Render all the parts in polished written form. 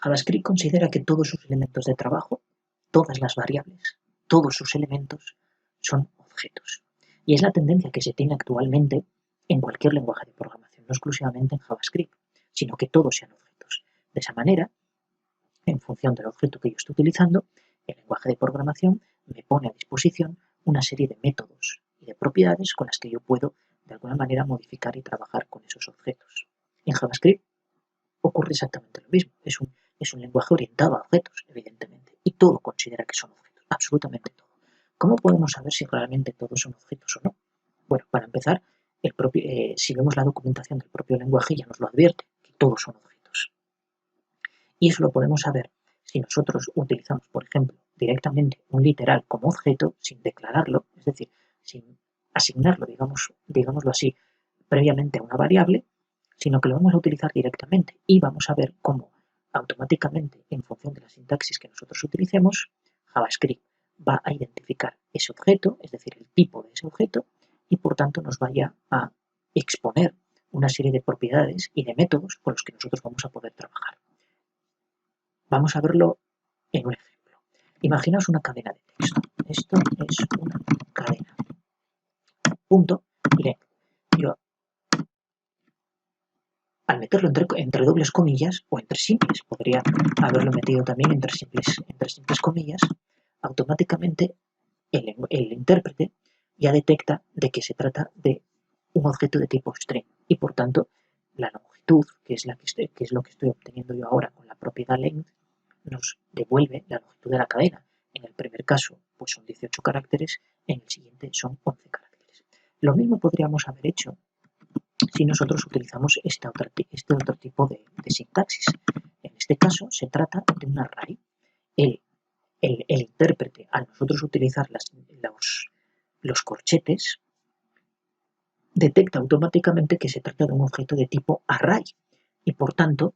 JavaScript considera que todos sus elementos de trabajo, todas las variables, todos sus elementos son objetos. Y es la tendencia que se tiene actualmente en cualquier lenguaje de programación, no exclusivamente en JavaScript, sino que todos sean objetos. De esa manera, en función del objeto que yo estoy utilizando, el lenguaje de programación me pone a disposición una serie de métodos y de propiedades con las que yo puedo, de alguna manera, modificar y trabajar con esos objetos. En JavaScript ocurre exactamente lo mismo. Es un lenguaje orientado a objetos, evidentemente, y todo considera que son objetos, absolutamente todo. ¿Cómo podemos saber si realmente todos son objetos o no? Bueno, para empezar, si vemos la documentación del propio lenguaje ya nos lo advierte, que todos son objetos. Y eso lo podemos saber si nosotros utilizamos, por ejemplo, directamente un literal como objeto sin declararlo, es decir, sin asignarlo, digámoslo así, previamente a una variable, sino que lo vamos a utilizar directamente y vamos a ver cómo automáticamente, en función de la sintaxis que nosotros utilicemos, JavaScript va a identificar ese objeto, es decir, el tipo de ese objeto, y por tanto nos vaya a exponer una serie de propiedades y de métodos con los que nosotros vamos a poder trabajar. Vamos a verlo en un ejemplo. Imaginaos una cadena de texto. Esto es una cadena. Punto. Miren, yo al meterlo entre dobles comillas o entre simples, podría haberlo metido también entre simples comillas, automáticamente el intérprete ya detecta de que se trata de un objeto de tipo string y por tanto la longitud, que es lo que estoy obteniendo yo ahora con la propiedad length, nos devuelve la longitud de la cadena. En el primer caso pues son 18 caracteres, en el siguiente son 11 caracteres. Lo mismo podríamos haber hecho si nosotros utilizamos este otro tipo de sintaxis. En este caso se trata de un array. El intérprete, al nosotros utilizar los corchetes, detecta automáticamente que se trata de un objeto de tipo array y por tanto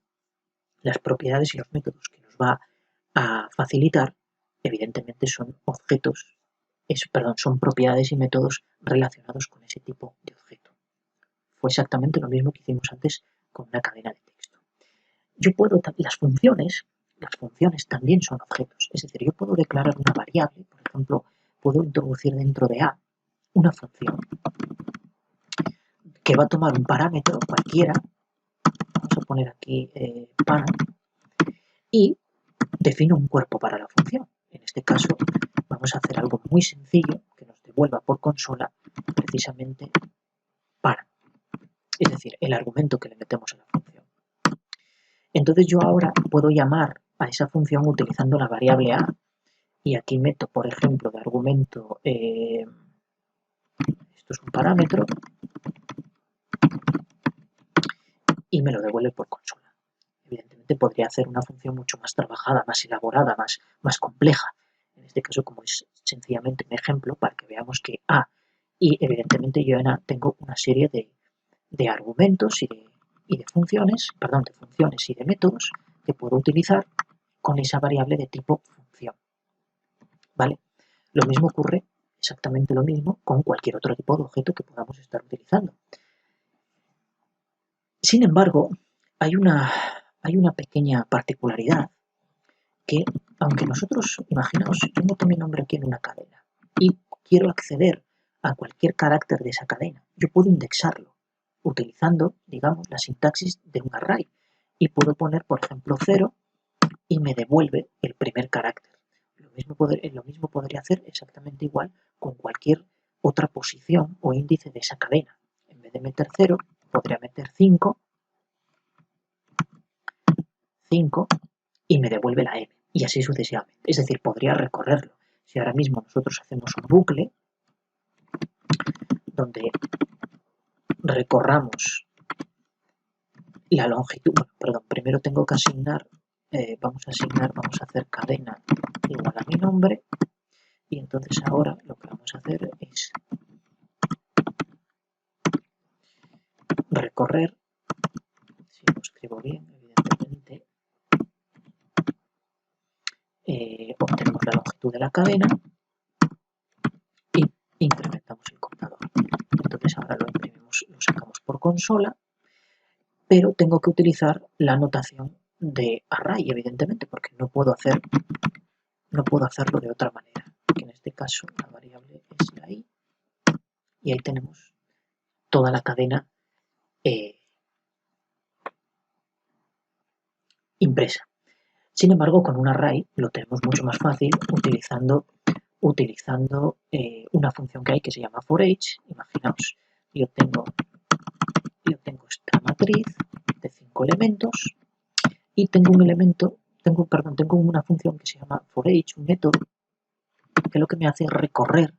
las propiedades y los métodos que nos va a facilitar evidentemente son son propiedades y métodos relacionados con ese tipo de objeto. Fue exactamente lo mismo que hicimos antes con una cadena de texto. Las funciones también son objetos, es decir, yo puedo declarar una variable, por ejemplo, puedo introducir dentro de A una función que va a tomar un parámetro cualquiera, vamos a poner aquí pan, y defino un cuerpo para la función. En este caso vamos a hacer algo muy sencillo que nos devuelva por consola precisamente para, es decir, el argumento que le metemos a la función. Entonces yo ahora puedo llamar a esa función utilizando la variable a y aquí meto, por ejemplo, de argumento, esto es un parámetro y me lo devuelve por consola. Evidentemente podría hacer una función mucho más trabajada, más elaborada, más compleja. En este caso, como es sencillamente un ejemplo, para que veamos que A, y evidentemente yo en A tengo una serie de argumentos y de funciones y de métodos que puedo utilizar con esa variable de tipo función. ¿Vale? Lo mismo ocurre, exactamente lo mismo, con cualquier otro tipo de objeto que podamos estar utilizando. Sin embargo, hay una pequeña particularidad que, aunque nosotros, imaginaos, yo meto mi nombre aquí en una cadena y quiero acceder a cualquier carácter de esa cadena, yo puedo indexarlo utilizando, digamos, la sintaxis de un array y puedo poner, por ejemplo, 0 y me devuelve el primer carácter. Lo mismo podría hacer exactamente igual con cualquier otra posición o índice de esa cadena. En vez de meter 0, podría meter 5 y me devuelve la m, y así sucesivamente. Es decir, podría recorrerlo. Si ahora mismo nosotros hacemos un bucle donde recorramos la longitud, primero tengo que asignar, vamos a hacer cadena igual a mi nombre, y entonces ahora lo que vamos a hacer es recorrer, si lo escribo bien, evidentemente, obtenemos la longitud de la cadena y incrementamos el contador. Entonces ahora lo imprimimos, lo sacamos por consola, pero tengo que utilizar la notación de array, evidentemente, porque no puedo hacerlo de otra manera. Que en este caso la variable es la i y ahí tenemos toda la cadena impresa. Sin embargo, con un array lo tenemos mucho más fácil utilizando una función que hay que se llama forEach. Imaginaos, yo tengo esta matriz de 5 elementos y tengo una función que se llama forEach, un método que lo que me hace es recorrer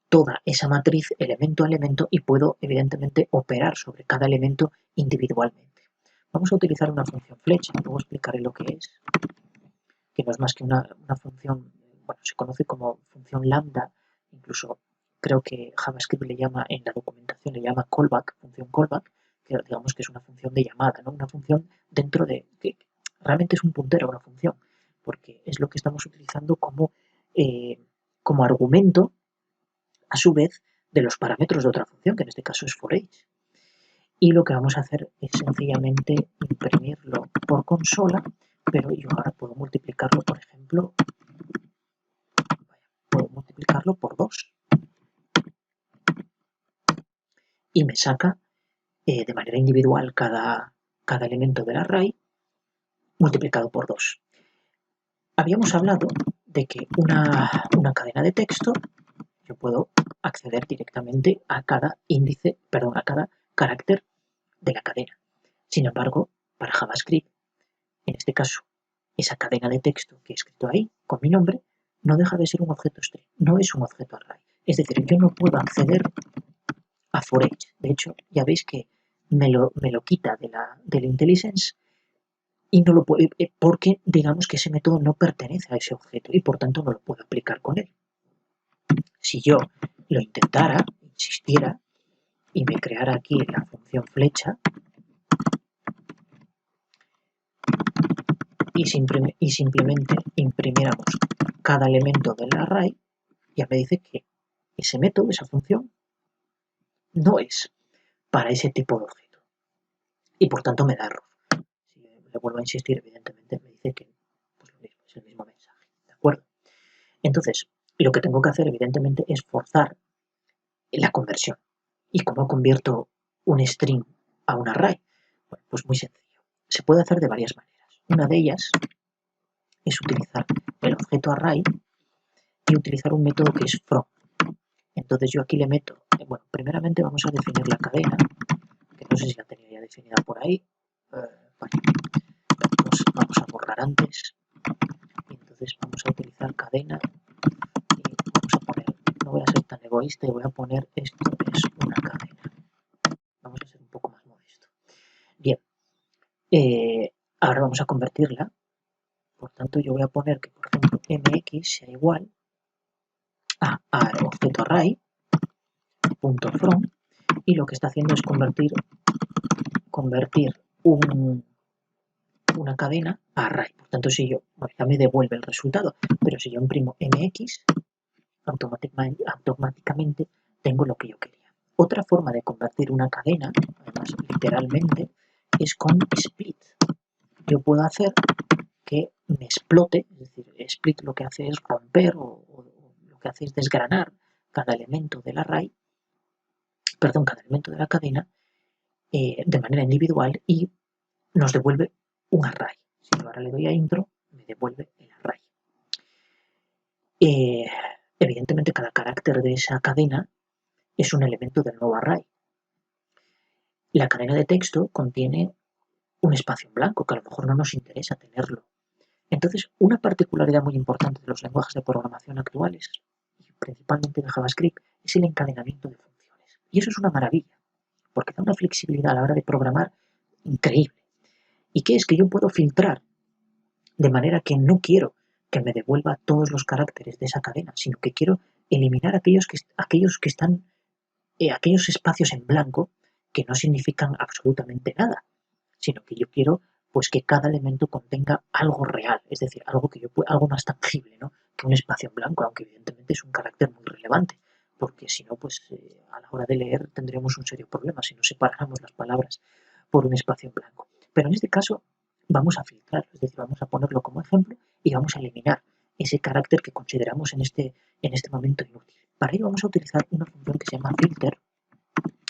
toda esa matriz elemento a elemento y puedo evidentemente operar sobre cada elemento individualmente. Vamos a utilizar una función flecha, luego explicaré lo que es, que no es más que una función, bueno, se conoce como función lambda, incluso creo que JavaScript le llama, en la documentación le llama callback, función callback, que digamos que es una función de llamada, ¿no? Una función dentro de, que realmente es un puntero a una función, porque es lo que estamos utilizando como argumento, a su vez, de los parámetros de otra función, que en este caso es forEach. Y lo que vamos a hacer es sencillamente imprimirlo por consola, pero yo ahora puedo multiplicarlo, por ejemplo, por 2 y me saca de manera individual cada elemento del array multiplicado por 2. Habíamos hablado de que una cadena de texto, yo puedo acceder directamente a cada a cada carácter de la cadena. Sin embargo, para JavaScript, en este caso, esa cadena de texto que he escrito ahí, con mi nombre, no deja de ser un objeto string, no es un objeto array. Es decir, yo no puedo acceder a forEach. De hecho, ya veis que me lo quita del IntelliSense y no lo puedo, porque digamos que ese método no pertenece a ese objeto y por tanto no lo puedo aplicar con él. Si yo lo intentara, insistiera y me creara aquí la función flecha y simplemente imprimiéramos cada elemento del array, ya me dice que ese método, esa función, no es para ese tipo de objeto y por tanto me da error. Si le vuelvo a insistir, evidentemente me dice que pues lo mismo, es el mismo mensaje, ¿de acuerdo? Entonces, lo que tengo que hacer evidentemente es forzar la conversión. ¿Y cómo convierto un string a un array? Bueno, pues muy sencillo. Se puede hacer de varias maneras. Una de ellas es utilizar el objeto array y utilizar un método que es from. Entonces yo aquí le meto, bueno, primeramente vamos a definir la cadena, que no sé si la tenía ya definida por ahí. Vale. Vamos a borrar antes. Y entonces vamos a utilizar cadena y vamos a poner, no voy a ser tan egoísta y voy a poner esto es una cadena. Vamos a ser un poco más modesto. Bien, ahora vamos a convertirla. Por tanto, yo voy a poner que, por ejemplo, mx sea igual a objeto array punto from y lo que está haciendo es convertir una cadena a array. Por tanto, si yo, bueno, ya me devuelve el resultado, pero si yo imprimo mx, automáticamente tengo lo que yo quería. Otra forma de convertir una cadena, además literalmente, es con split. Yo puedo hacer que me explote, es decir, split lo que hace es romper o lo que hace es desgranar cada elemento del array, cada elemento de la cadena de manera individual y nos devuelve un array. Si yo ahora le doy a intro, me devuelve el array. Evidentemente cada carácter de esa cadena es un elemento del nuevo array. La cadena de texto contiene un espacio en blanco que a lo mejor no nos interesa tenerlo. Entonces, una particularidad muy importante de los lenguajes de programación actuales, y principalmente de JavaScript, es el encadenamiento de funciones. Y eso es una maravilla, porque da una flexibilidad a la hora de programar increíble. ¿Y qué es? Que yo puedo filtrar de manera que no quiero que me devuelva todos los caracteres de esa cadena, sino que quiero eliminar aquellos espacios en blanco que no significan absolutamente nada, sino que yo quiero pues que cada elemento contenga algo real, es decir, algo más tangible, ¿no? Que un espacio en blanco, aunque evidentemente es un carácter muy relevante, porque si no, pues a la hora de leer tendríamos un serio problema si no separáramos las palabras por un espacio en blanco. Pero en este caso vamos a filtrarlo, es decir, vamos a ponerlo como ejemplo y vamos a eliminar ese carácter que consideramos en este momento inútil. Para ello vamos a utilizar una función que se llama filter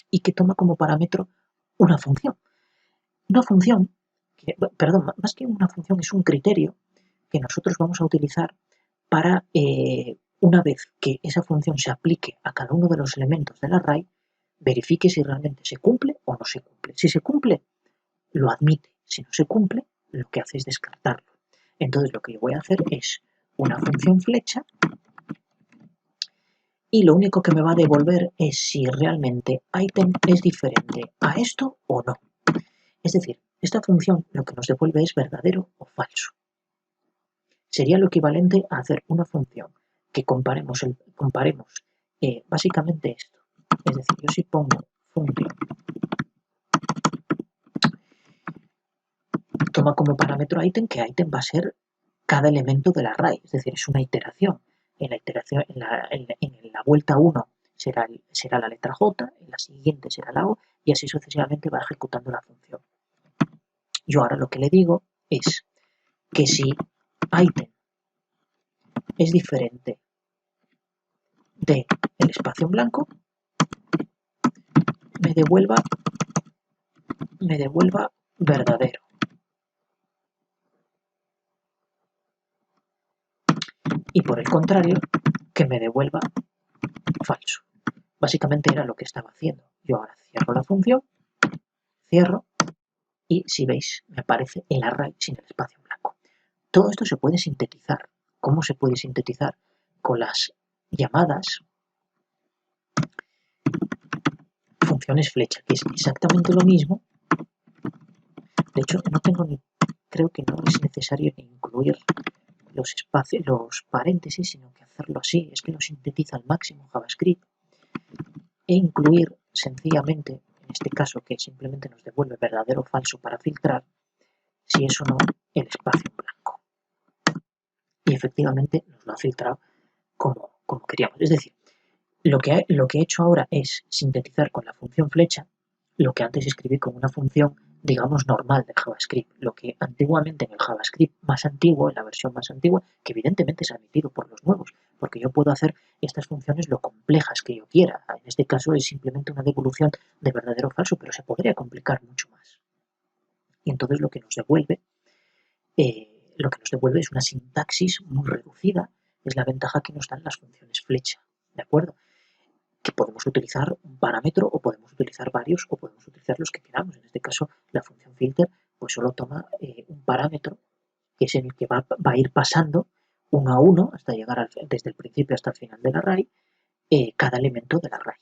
y que toma como parámetro una función. Una función, más que una función, es un criterio que nosotros vamos a utilizar para, una vez que esa función se aplique a cada uno de los elementos del array, verifique si realmente se cumple o no se cumple. Si se cumple, lo admite. Si no se cumple, lo que hace es descartarlo. Entonces lo que yo voy a hacer es una función flecha y lo único que me va a devolver es si realmente item es diferente a esto o no. Es decir, esta función lo que nos devuelve es verdadero o falso. Sería lo equivalente a hacer una función que comparemos básicamente esto. Es decir, yo si pongo función toma como parámetro item, que item va a ser cada elemento del array, es decir, es una iteración. En la vuelta 1 será la letra J, en la siguiente será la O, y así sucesivamente va ejecutando la función. Yo ahora lo que le digo es que si item es diferente del espacio en blanco, me devuelva verdadero. Y por el contrario, que me devuelva falso. Básicamente era lo que estaba haciendo. Yo ahora cierro la función, cierro, y si veis, me aparece el array sin el espacio en blanco. Todo esto se puede sintetizar. ¿Cómo se puede sintetizar? Con las llamadas funciones flecha, que es exactamente lo mismo. De hecho, creo que no es necesario incluir los espacios, los paréntesis, sino que hacerlo así. Es que lo sintetiza al máximo JavaScript. E incluir sencillamente, en este caso que simplemente nos devuelve verdadero o falso para filtrar, si es o no el espacio en blanco. Y efectivamente nos lo ha filtrado como queríamos. Es decir, lo que he hecho ahora es sintetizar con la función flecha lo que antes escribí con una función, digamos, normal de JavaScript. Lo que antiguamente en el JavaScript más antiguo, en la versión más antigua, que evidentemente es admitido por los nuevos, porque yo puedo hacer estas funciones lo complejas que yo quiera. En este caso es simplemente una devolución de verdadero o falso, pero se podría complicar mucho más. Y entonces lo que nos devuelve es una sintaxis muy reducida. Es la ventaja que nos dan las funciones flecha, ¿de acuerdo? Que podemos utilizar un parámetro o podemos utilizar varios o podemos utilizar los que queramos. En este caso, la función filter pues solo toma un parámetro que es el que va a ir pasando uno a uno hasta llegar desde el principio hasta el final del array cada elemento del array.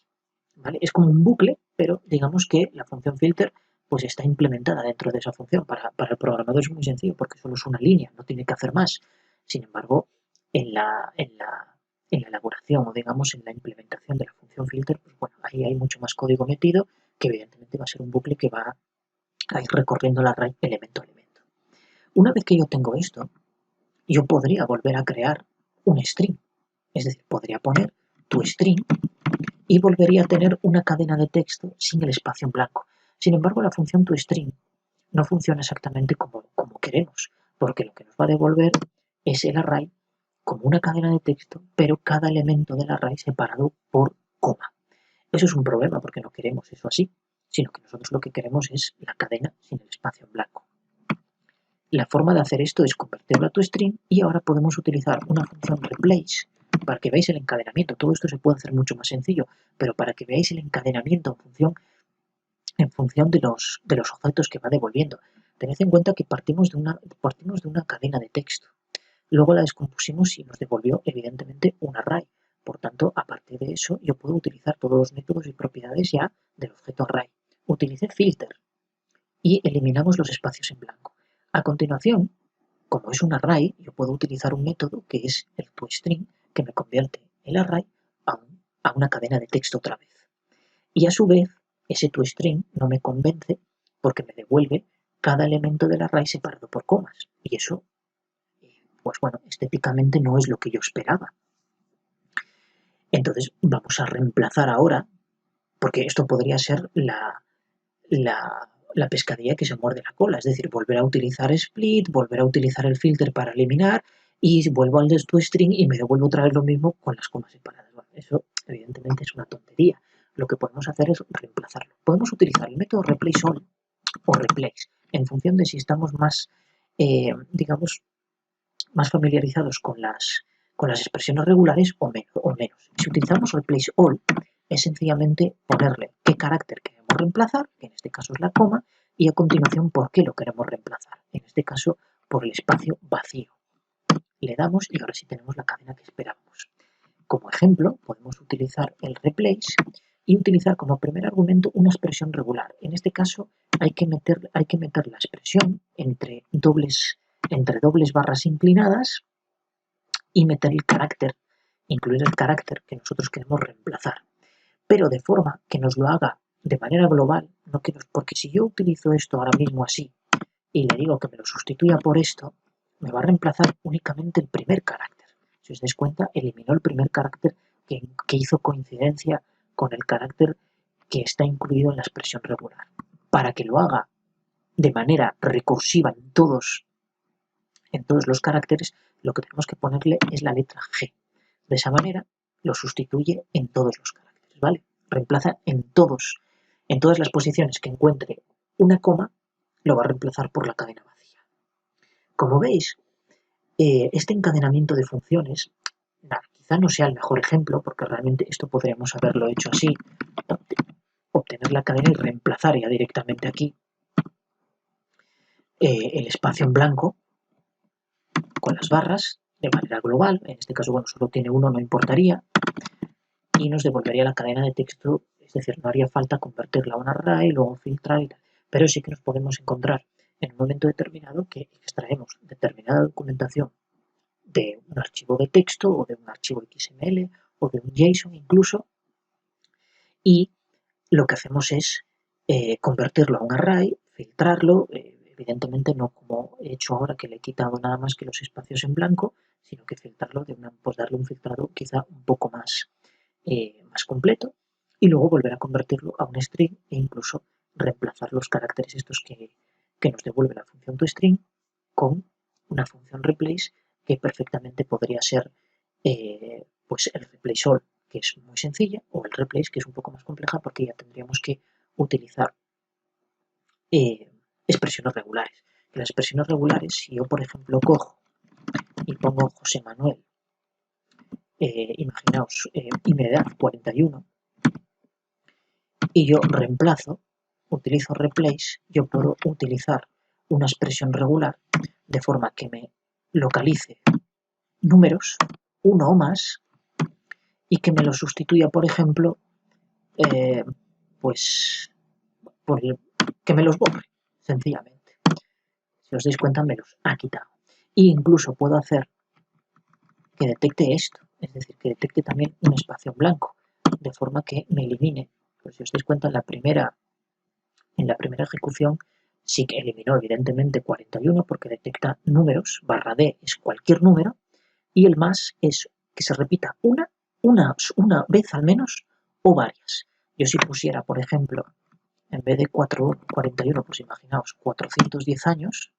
¿Vale? Es como un bucle, pero digamos que la función filter pues está implementada dentro de esa función. Para el programador es muy sencillo porque solo es una línea, no tiene que hacer más. Sin embargo, en la elaboración o digamos en la implementación de la función filter, pues bueno, ahí hay mucho más código metido que evidentemente va a ser un bucle que va a ir recorriendo el array elemento a elemento. Una vez que yo tengo esto, yo podría volver a crear un string. Es decir, podría poner tu string y volvería a tener una cadena de texto sin el espacio en blanco. Sin embargo, la función toString no funciona exactamente como queremos, porque lo que nos va a devolver es el array como una cadena de texto, pero cada elemento del array separado por coma. Eso es un problema porque no queremos eso así, sino que nosotros lo que queremos es la cadena sin el espacio en blanco. La forma de hacer esto es convertirlo a toString y ahora podemos utilizar una función replace para que veáis el encadenamiento. Todo esto se puede hacer mucho más sencillo, pero para que veáis el encadenamiento en función de los objetos que va devolviendo. Tened en cuenta que partimos de una cadena de texto. Luego la descompusimos y nos devolvió evidentemente un array. Por tanto, a partir de eso, yo puedo utilizar todos los métodos y propiedades ya del objeto array. Utilicé filter y eliminamos los espacios en blanco. A continuación, como es un array, yo puedo utilizar un método que es el toString, que me convierte el array a una cadena de texto otra vez. Y a su vez, ese toString no me convence porque me devuelve cada elemento del array separado por comas. Y eso, pues bueno, estéticamente no es lo que yo esperaba. Entonces vamos a reemplazar ahora, porque esto podría ser la la pescadilla que se muerde la cola, es decir, volver a utilizar split, volver a utilizar el filter para eliminar y vuelvo al toString y me devuelvo otra vez lo mismo con las comas separadas. Bueno, eso evidentemente es una tontería. Lo que podemos hacer es reemplazarlo. Podemos utilizar el método replace all o replace en función de si estamos más, digamos, más familiarizados con las expresiones regulares o menos. Si utilizamos replace all, es sencillamente ponerle qué carácter queremos reemplazar, que en este caso es la coma, y a continuación por qué lo queremos reemplazar, en este caso por el espacio vacío. Le damos y ahora sí tenemos la cadena que esperábamos. Como ejemplo, podemos utilizar el replace y utilizar como primer argumento una expresión regular. En este caso hay que meter la expresión entre dobles barras inclinadas y meter el carácter, incluir el carácter que nosotros queremos reemplazar, pero de forma que nos lo haga de manera global, porque si yo utilizo esto ahora mismo así y le digo que me lo sustituya por esto, me va a reemplazar únicamente el primer carácter. Si os dais cuenta, eliminó el primer carácter que hizo coincidencia con el carácter que está incluido en la expresión regular. Para que lo haga de manera recursiva en todos los caracteres, lo que tenemos que ponerle es la letra G. De esa manera lo sustituye en todos los caracteres, ¿vale? Reemplaza en todas las posiciones que encuentre una coma, lo va a reemplazar por la cadena vacía. Como veis, este encadenamiento de funciones, quizá no sea el mejor ejemplo, porque realmente esto podríamos haberlo hecho así, obtener la cadena y reemplazar ya directamente aquí el espacio en blanco con las barras de manera global. En este caso, bueno, solo tiene uno, no importaría, y nos devolvería la cadena de texto, es decir, no haría falta convertirla a un array, luego filtrar y tal, pero sí que nos podemos encontrar en un momento determinado que extraemos determinada documentación de un archivo de texto o de un archivo XML o de un JSON incluso, y lo que hacemos es convertirlo a un array, filtrarlo, evidentemente no como he hecho ahora que le he quitado nada más que los espacios en blanco, sino que filtrarlo pues darle un filtrado quizá un poco más completo y luego volver a convertirlo a un string e incluso reemplazar los caracteres estos que nos devuelve la función toString con una función replace que perfectamente podría ser pues el replace all, que es muy sencilla, o el replace, que es un poco más compleja porque ya tendríamos que utilizar expresiones regulares. Las expresiones regulares, si yo por ejemplo cojo y pongo José Manuel, imaginaos, y me da 41, y yo reemplazo, utilizo replace, yo puedo utilizar una expresión regular de forma que me localice números, uno o más, y que me lo sustituya, por ejemplo, pues que me los borre, sencillamente. Si os dais cuenta, me los ha quitado. E incluso puedo hacer que detecte esto, es decir, que detecte también un espacio en blanco, de forma que me elimine. Pues si os dais cuenta, en la primera ejecución sí que eliminó evidentemente 41 porque detecta números, barra D es cualquier número, y el más es que se repita una vez al menos o varias. Yo si pusiera, por ejemplo, en vez de 41, pues imaginaos 410 años,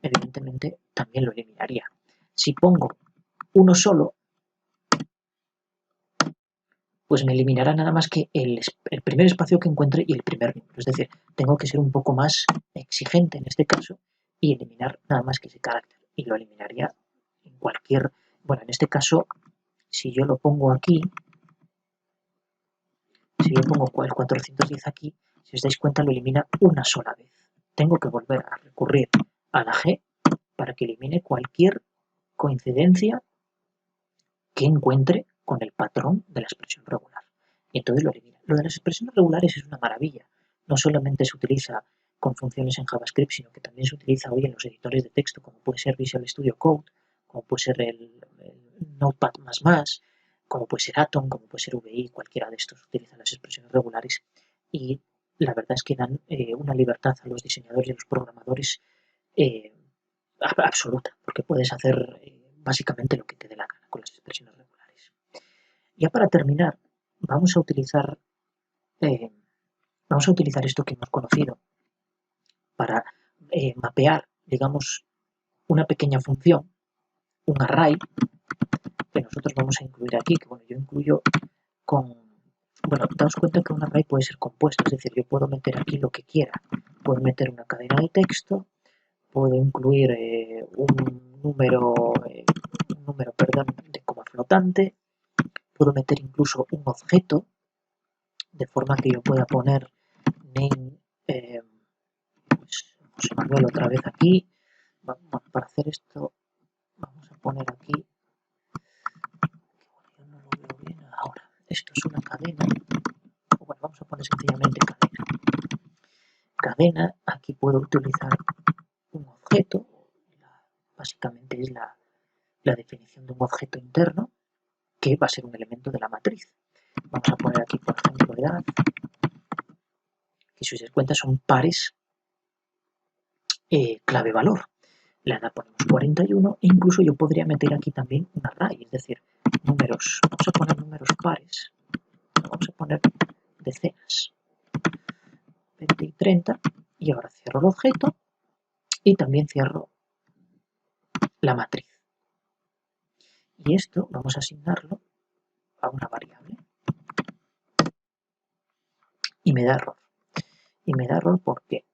evidentemente también lo eliminaría. Si pongo uno solo, pues me eliminará nada más que el primer espacio que encuentre y el primer número. Es decir, tengo que ser un poco más exigente en este caso y eliminar nada más que ese carácter. Y lo eliminaría en cualquier... Bueno, en este caso, si yo lo pongo aquí, si yo pongo el 410 aquí, si os dais cuenta, lo elimina una sola vez. Tengo que volver a recurrir a la G para que elimine cualquier coincidencia que encuentre con el patrón de la expresión regular. Y entonces lo elimina. Lo de las expresiones regulares es una maravilla. No solamente se utiliza con funciones en JavaScript, sino que también se utiliza hoy en los editores de texto, como puede ser Visual Studio Code, como puede ser el Notepad++, como puede ser Atom, como puede ser VI, cualquiera de estos utiliza las expresiones regulares. Y la verdad es que dan una libertad a los diseñadores y a los programadores absoluta, porque puedes hacer básicamente lo que te dé la gana con las expresiones regulares. Ya para terminar, vamos a utilizar esto que hemos conocido, para mapear, digamos, una pequeña función, un array, que nosotros vamos a incluir aquí, que bueno, yo incluyo con... Bueno, daos cuenta que un array puede ser compuesto, es decir, yo puedo meter aquí lo que quiera. Puedo meter una cadena de texto, puedo incluir un número, perdón, de coma flotante, puedo meter incluso un objeto, de forma que yo pueda poner name, pues, José Manuel otra vez aquí. Bueno, para hacer esto vamos a poner aquí, yo no lo veo bien ahora, esto es una cadena, bueno, vamos a poner sencillamente cadena, aquí puedo utilizar un objeto, básicamente es la definición de un objeto interno, que va a ser un elemento de la matriz. Vamos a poner aquí, por ejemplo, edad, que si os dais cuenta son pares clave-valor. La edad ponemos 41 e incluso yo podría meter aquí también un array, es decir, números, vamos a poner números pares, vamos a poner decenas, 20 y 30, y ahora cierro el objeto y también cierro la matriz. Y esto vamos a asignarlo a una variable. Y me da error. Y me da error porque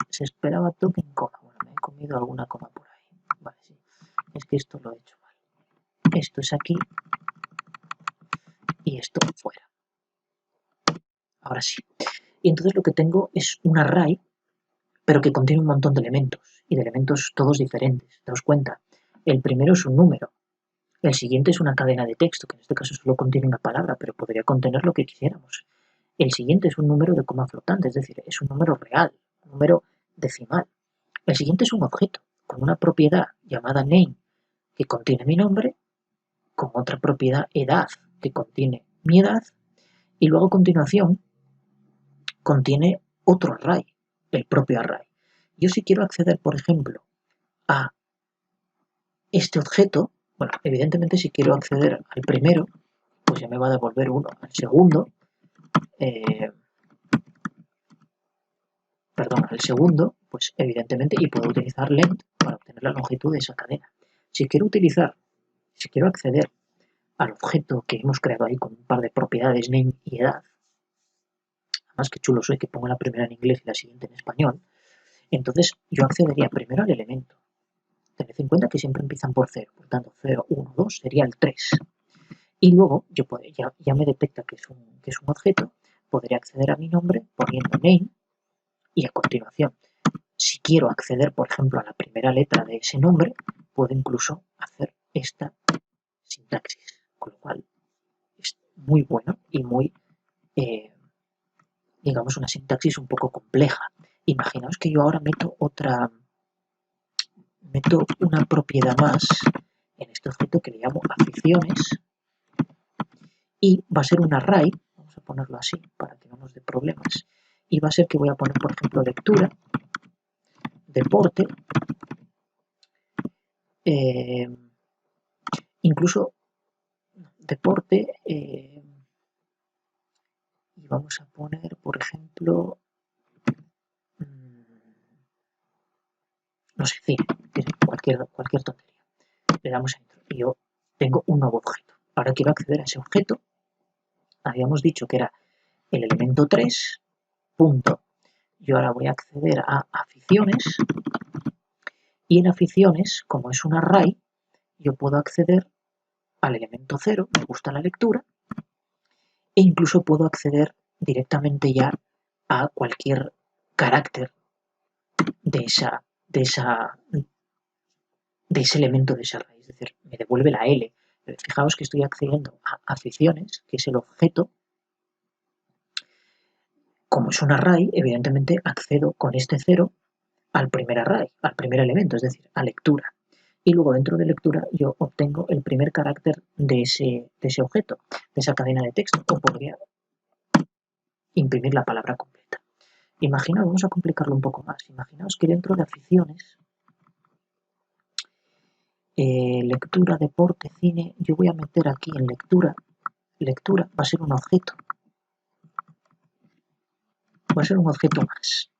se esperaba token coma. Bueno, me he comido alguna coma por ahí. Vale, sí. Es que esto lo he hecho mal. Esto es aquí y esto fuera. Ahora sí. Y entonces lo que tengo es un array, pero que contiene un montón de elementos. Y de elementos todos diferentes. Daos cuenta. El primero es un número. El siguiente es una cadena de texto, que en este caso solo contiene una palabra, pero podría contener lo que quisiéramos. El siguiente es un número de coma flotante, es decir, es un número real, un número decimal. El siguiente es un objeto con una propiedad llamada name, que contiene mi nombre, con otra propiedad edad, que contiene mi edad, y luego a continuación contiene otro array, el propio array. Yo si quiero acceder, por ejemplo, a este objeto, bueno, evidentemente si quiero acceder al primero, pues ya me va a devolver uno. Al segundo, pues evidentemente, y puedo utilizar length para obtener la longitud de esa cadena. Si quiero acceder al objeto que hemos creado ahí con un par de propiedades, name y edad, además que chulo soy que pongo la primera en inglés y la siguiente en español, entonces yo accedería primero al elemento. Tened en cuenta que siempre empiezan por 0, por tanto 0, 1, 2 sería el 3. Y luego ya me detecta que es un objeto, podré acceder a mi nombre poniendo name y a continuación, si quiero acceder, por ejemplo, a la primera letra de ese nombre, puedo incluso hacer esta sintaxis, con lo cual es muy bueno y muy, digamos, una sintaxis un poco compleja. Imaginaos que yo ahora meto una propiedad más en este objeto que le llamo aficiones y va a ser un array, vamos a ponerlo así para que no nos dé problemas, y va a ser que voy a poner, por ejemplo, lectura, deporte, incluso deporte, y vamos a poner, por ejemplo, no sé, cine, cualquier tontería. Le damos a Enter y yo tengo un nuevo objeto. Ahora quiero acceder a ese objeto. Habíamos dicho que era el elemento 3, punto. Yo ahora voy a acceder a aficiones y en aficiones, como es un array, yo puedo acceder al elemento 0, me gusta la lectura, e incluso puedo acceder directamente ya a cualquier carácter de ese elemento de ese array, es decir, me devuelve la L. Pero fijaos que estoy accediendo a aficiones, que es el objeto. Como es un array, evidentemente accedo con este 0 al primer array, al primer elemento, es decir, a lectura. Y luego dentro de lectura yo obtengo el primer carácter de ese objeto, de esa cadena de texto, o podría imprimir la palabra completa. Imaginaos, vamos a complicarlo un poco más. Imaginaos que dentro de aficiones, lectura, deporte, cine, yo voy a meter aquí en lectura va a ser un objeto. Va a ser un objeto más.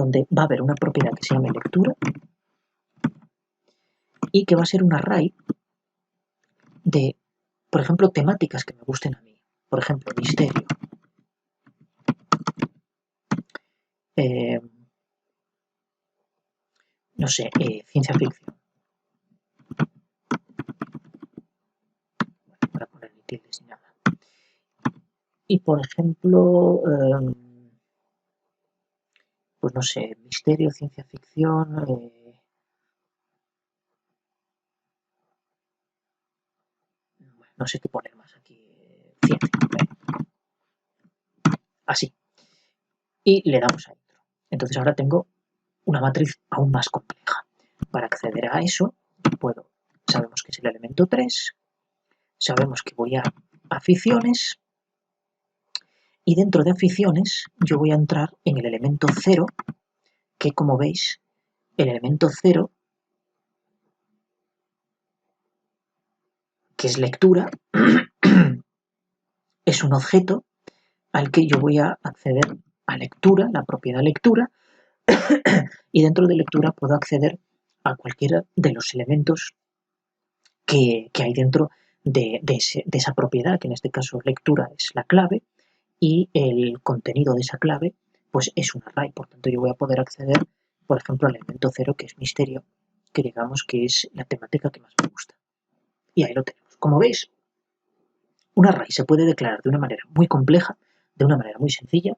donde va a haber una propiedad que se llame lectura y que va a ser un array de, por ejemplo, temáticas que me gusten a mí. Por ejemplo, misterio, no sé, ciencia ficción. Bueno, para poner ni tildes ni nada. Y por ejemplo, pues no sé, misterio, ciencia ficción, no sé qué poner más aquí, ciencia, así. Y le damos a Enter. Entonces ahora tengo una matriz aún más compleja. Para acceder a eso, sabemos que es el elemento 3, sabemos que voy a aficiones, y dentro de aficiones yo voy a entrar en el elemento 0, que como veis, el elemento 0, que es lectura, es un objeto al que yo voy a acceder a lectura, la propiedad lectura, y dentro de lectura puedo acceder a cualquiera de los elementos que hay dentro de esa propiedad, que en este caso lectura es la clave, y el contenido de esa clave pues es un array. Por tanto, yo voy a poder acceder, por ejemplo, al elemento 0, que es misterio, que digamos que es la temática que más me gusta. Y ahí lo tenemos. Como veis, un array se puede declarar de una manera muy compleja, de una manera muy sencilla,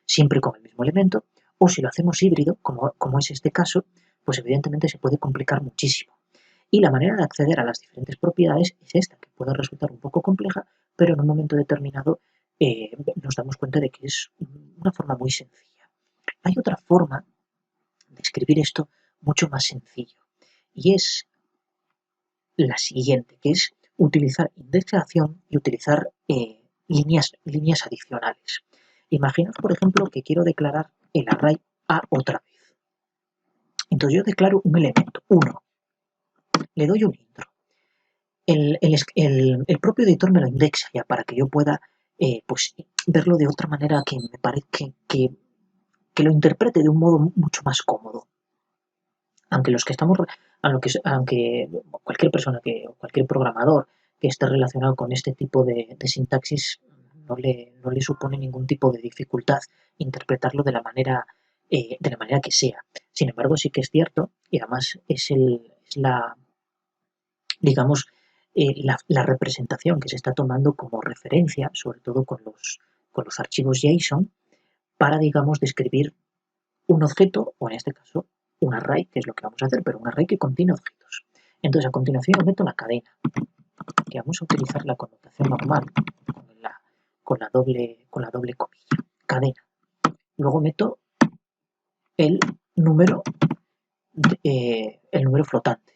siempre con el mismo elemento, o si lo hacemos híbrido, como es este caso, pues evidentemente se puede complicar muchísimo. Y la manera de acceder a las diferentes propiedades es esta, que puede resultar un poco compleja, pero en un momento determinado nos damos cuenta de que es una forma muy sencilla. Hay otra forma de escribir esto mucho más sencillo, y es la siguiente, que es utilizar indexación y utilizar líneas adicionales. Imaginaos, por ejemplo, que quiero declarar el array A otra vez. Entonces yo declaro un elemento, 1, le doy un intro. El propio editor me lo indexa ya para que yo pueda pues, verlo de otra manera que me parezca que lo interprete de un modo mucho más cómodo. Aunque cualquier persona cualquier programador que esté relacionado con este tipo de sintaxis no le supone ningún tipo de dificultad interpretarlo de la manera que sea. Sin embargo, sí que es cierto, y además es la digamos, la representación que se está tomando como referencia, sobre todo con los archivos JSON, para, digamos, describir un objeto, o en este caso, un array, que es lo que vamos a hacer, pero un array que contiene objetos. Entonces, a continuación meto la cadena, que vamos a utilizar la connotación normal, con la doble comilla, cadena. Luego meto el número flotante.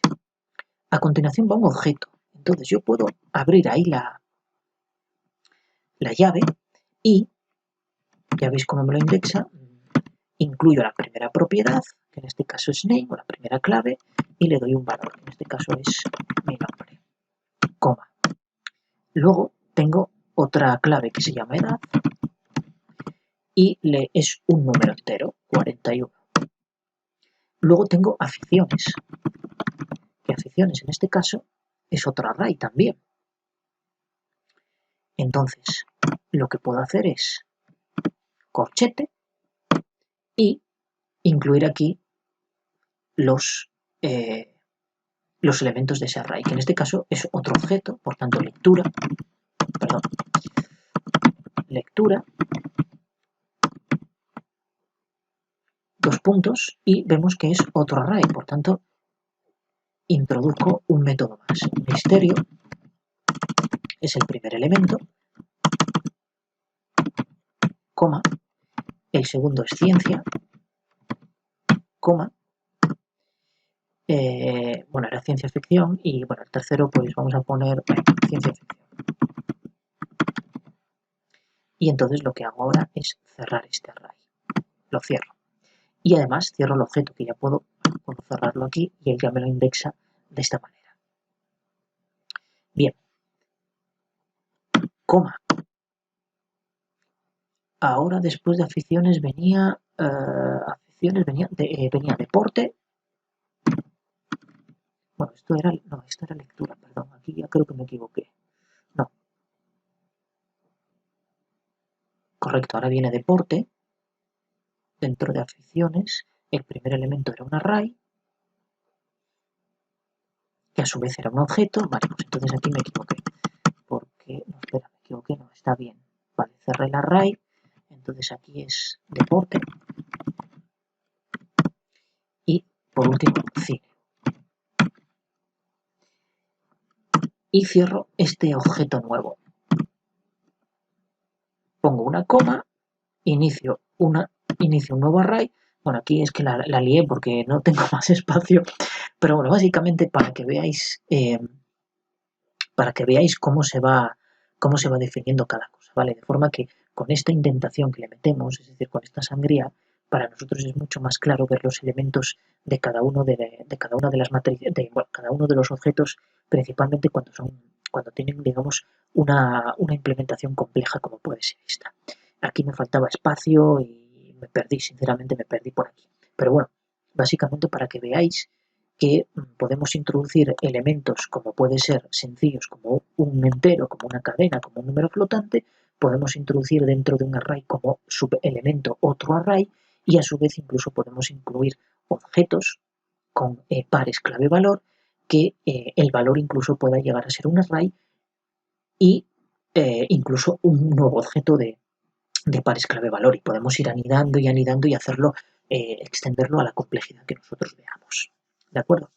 A continuación va un objeto. Entonces yo puedo abrir ahí la llave y, ya veis cómo me lo indexa, incluyo la primera propiedad, que en este caso es name, o la primera clave, y le doy un valor, que en este caso es mi nombre, coma. Luego tengo otra clave que se llama edad y es un número entero, 41. Luego tengo aficiones, que aficiones en este caso es otro array también. Entonces, lo que puedo hacer es corchete y incluir aquí los elementos de ese array, que en este caso es otro objeto, por tanto lectura, dos puntos, y vemos que es otro array, por tanto introduzco un método más. Misterio es el primer elemento, coma, el segundo es ciencia, coma, bueno, era ciencia ficción, y bueno, el tercero pues vamos a poner ciencia ficción. Y entonces lo que hago ahora es cerrar este array. Lo cierro. Y además cierro el objeto, que ya puedo cerrarlo aquí, y él ya me lo indexa de esta manera. Bien. Coma. Ahora, después de aficiones, venía aficiones, venía deporte. Bueno, esto era lectura, perdón, aquí ya creo que me equivoqué. No, correcto, ahora viene deporte. Dentro de aficiones, el primer elemento era un array, que a su vez era un objeto. Vale, pues entonces aquí me equivoqué. Porque, no, espera, me equivoqué, no, está bien. Vale, cerré el array. Entonces aquí es deporte. Y por último, cine. Y cierro este objeto nuevo. Pongo una coma, inicio un nuevo array. Bueno, aquí es que la lié porque no tengo más espacio. Pero bueno, básicamente para que veáis cómo se va definiendo cada cosa, ¿vale? De forma que con esta indentación que le metemos, es decir, con esta sangría, para nosotros es mucho más claro ver los elementos de cada uno de cada una de las matrices, cada uno de los objetos, principalmente cuando tienen, digamos, una implementación compleja como puede ser esta. Aquí me faltaba espacio y me perdí, sinceramente me perdí por aquí. Pero bueno, básicamente para que veáis que podemos introducir elementos como puede ser sencillos como un entero, como una cadena, como un número flotante, podemos introducir dentro de un array como subelemento otro array y a su vez incluso podemos incluir objetos con pares clave-valor que el valor incluso pueda llegar a ser un array y incluso un nuevo objeto de pares clave-valor y podemos ir anidando y hacerlo, extenderlo a la complejidad que nosotros veamos. ¿De acuerdo?